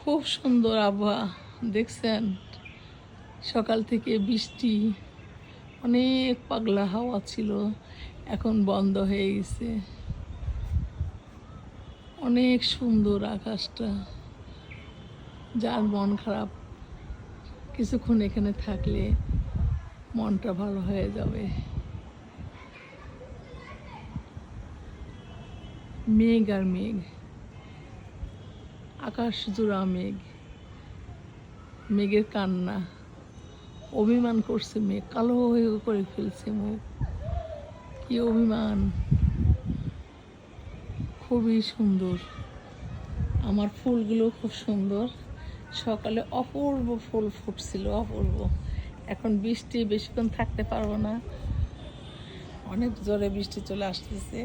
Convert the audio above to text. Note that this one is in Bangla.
খুব সুন্দর আবহাওয়া দেখছেন, সকাল থেকে বৃষ্টি, অনেক পাগলা হাওয়া ছিল, এখন বন্ধ হয়ে গেছে। অনেক সুন্দর আকাশটা, যার মন খারাপ কিছুক্ষণ এখানে থাকলে মনটা ভালো হয়ে যাবে। মেঘ আর মেঘ, আকাশ জোড়া মেঘ, মেঘের কান্না, অভিমান করছে মেঘ, কালো হয়ে করে ফেলছে মুখ, কি অভিমান। খুবই সুন্দর, আমার ফুলগুলো খুব সুন্দর। সকালে অপূর্ব ফুল ফুটছিল, অপূর্ব। এখন বৃষ্টি, বেশিক্ষণ থাকতে পারবো না, অনেক জোরে বৃষ্টি চলে আসতেছে।